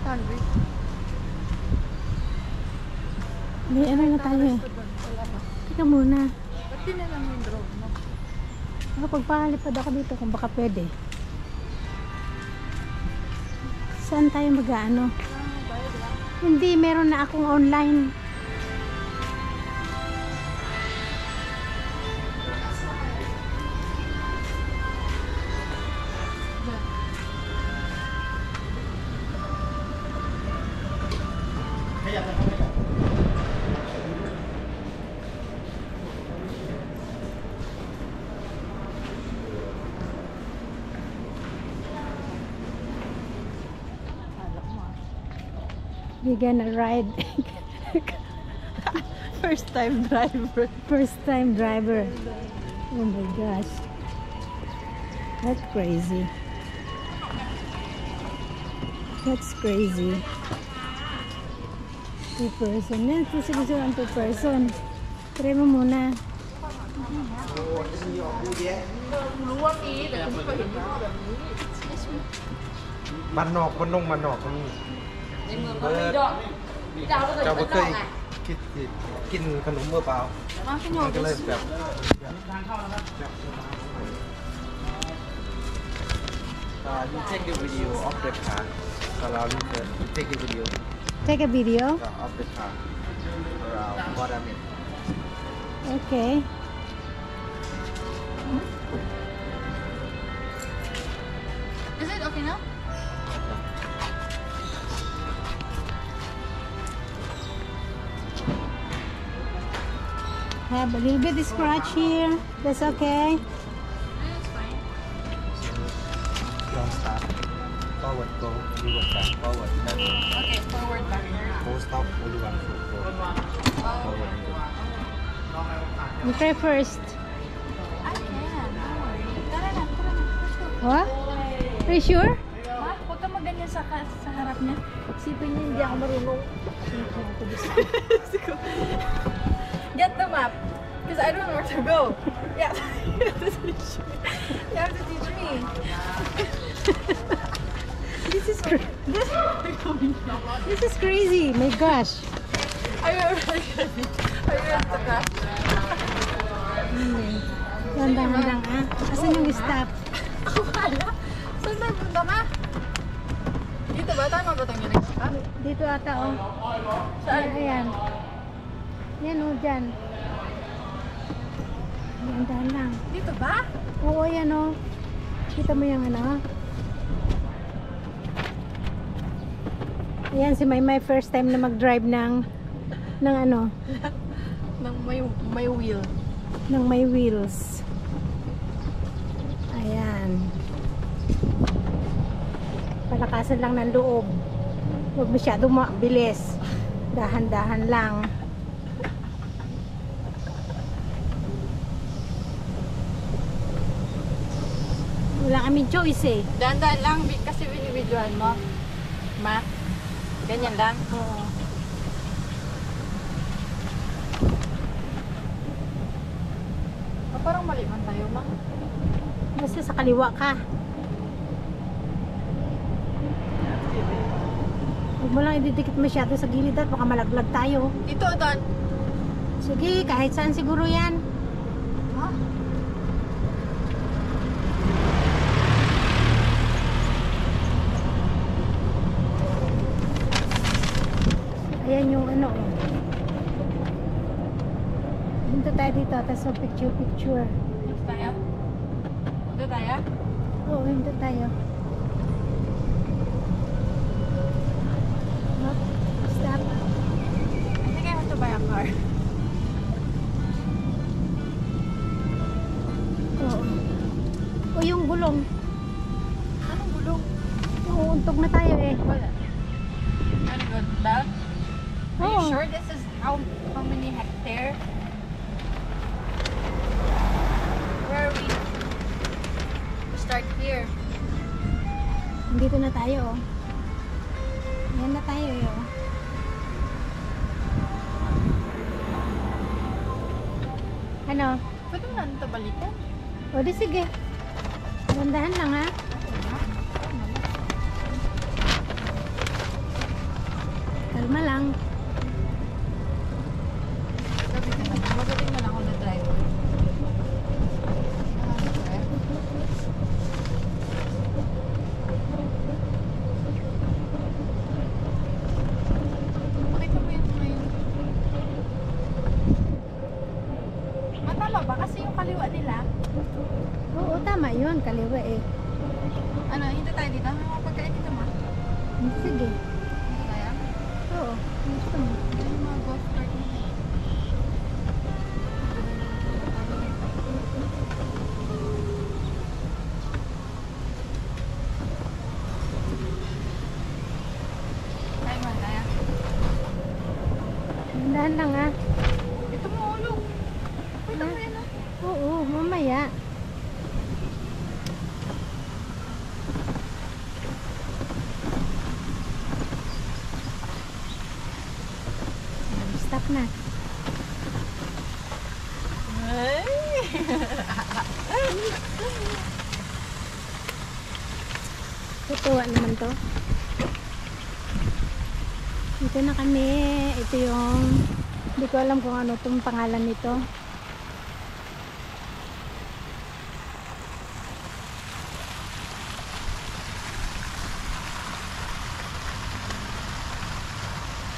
800. May ano na tayo eh. Teka muna. Ba't dinala mo yung drone mo? Pagpalipad ako dito kung baka pwede. Saan tayo mag-ano? Bayad lang. Hindi, meron na akong online. We're gonna ride. First time driver. First time driver. Oh my gosh. That's crazy. That's crazy. 2 person. Yan, gusto ang 2 person. Try mo muna. Manok, manong manok. Cháu cóเคยกินขนมเมื่อเปล่ามันก็เลยแบบ you take the video of the car you take the video Take a video. of the car around what I mean Okay. Is it okay now? Have a little bit of scratch here. That's okay. That's fine. don't start forward go you will start forward that Okay, forward back. go stop only one foot go forward You try first. I can. Don't worry. Tara na, tara na. Let's go. What? Are you sure? Ma, huwag ka maganyan sa harap niya. Isipin niya hindi ako marunong. Get the map. Because I don't know where to go. Yeah. You have to teach me. You have to teach me. This is this is crazy. My gosh. Are you ready? Are you ready to crash? Handang-handang ah. Asan yung stop? Ako pala. Saan tayo punta ka? Dito ba? Tama ba itong next stop? Dito ata oh. Saan? Ayan. Yan oh, dyan. Handang lang. Dito ba? Oo, yan oh. Kita mo yung ano? Ayan, si Maymay first time na mag-drive ng ano? Nang may wheel. Ng may wheels. Ayan. Palakasan lang ng loob. Huwag masyado mabilis. Dahan-dahan lang. Wala kaming choice eh. Dahan-dahan lang kasi binibidyohan mo. Ma? Ganyan lang? Oo. Parang mali man tayo, ma. Basta sa kaliwa ka. Huwag mo lang ididikit masyado sa gilid at baka malaglag tayo. Dito, Don. Sige, kahit saan siguro yan. Ha? Ayan yung ano. Dito tayo dito, tapos picture. Dito tayo? Dito tayo? Oo, dito tayo. Hop, stop. I think I have to buy a car. Oo. O yung gulong. Anong gulong? Uuntog na tayo eh. Wala. Ano good? That? Are you Oo. sure this is how many hectare? Where are we? We start here. Dito na tayo oh. Ayan na tayo eh oh. Ano? Pwede mo na ito balikan? O di sige. Gandahan lang ha. Kalma lang. Sabi ka naman, magaling man ako na driver. Pakita mo yan ngayon. Tama ba? Kasi yung kaliwa nila, Oo, tama yun. Kaliwa eh. ano, hindi tayo dito. May mga pagkain dito ma. Sige. Hindi kaya? Oo. Gusto mo. Yung mga golf cart nila. Kaya man, kaya. Dahan lang ah. Ito mo, ulo. Ito mo yan ah. Oo, mamaya. Stop na. Tutuwa naman to. Dito na kami. Ito yung hindi ko alam kung ano itong pangalan nito.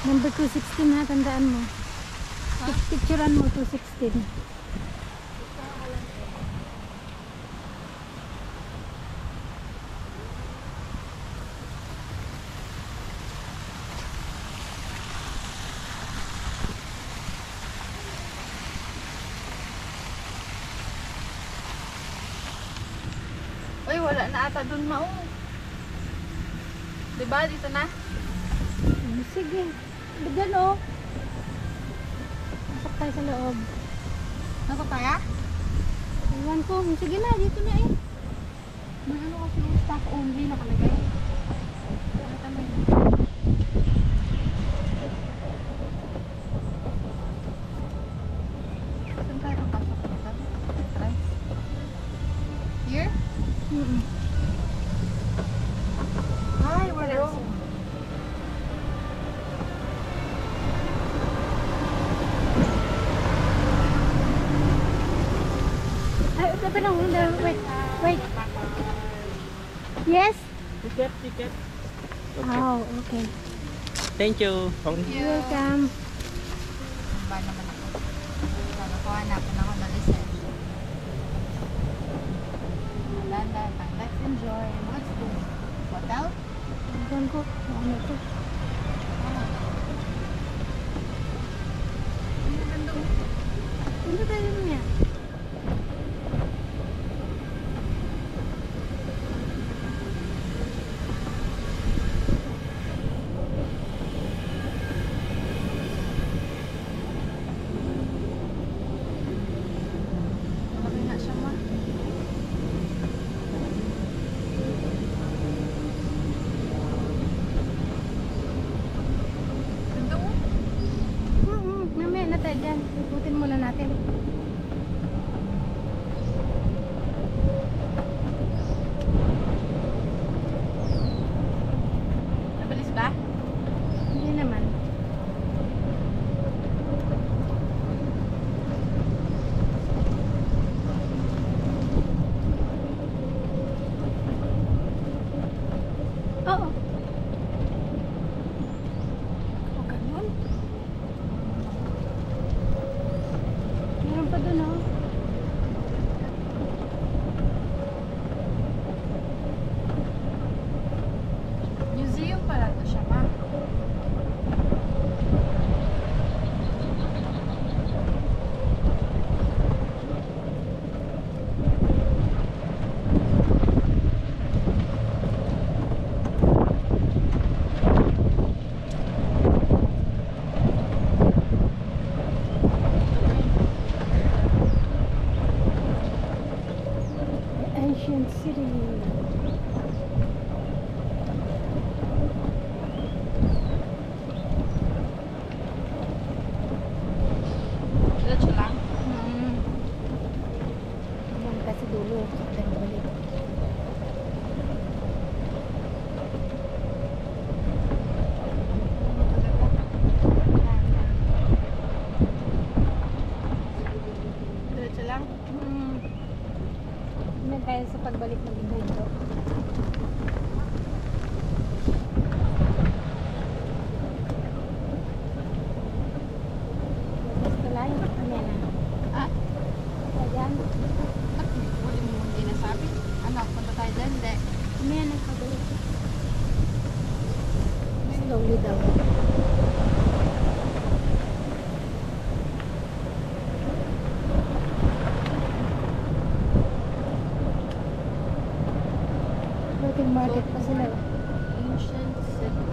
Number 216 ha, tandaan mo. Picturean mo 216. Uy, wala na ata dun mao. Diba? Dito na? Sige. Bigan oh. Pasok tayo sa loob. Nasa kaya? Iwan ko. Sige na, dito na eh. May ano kasi yung staff only nakalagay. Pakita mo yun. Saan tayo ang pasok dito? Try. Here? Ay, wala. Ay, sabi na, wait. Wait. Yes? Ticket. Oh, okay. Thank you. Welcome. Ba naman ako. Nakakuha na ako ng lisensya. Dandan, let's enjoy. Let's go. Hotel? Iwan ko. Ano ito? Ano tayo niya? Malaki nga siya ma. Ganda mo. Mamaya na tayo dyan. Ikutin muna natin. Nabilis ba? Hindi naman. Oo. O, ganun. Meron pa dun oh. Museum pala to siya ma. Slowly daw. Floating market pa sila. Ancient city.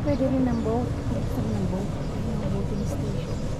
Pwede rin ng boat. Gusto ng boat. Yung boating station.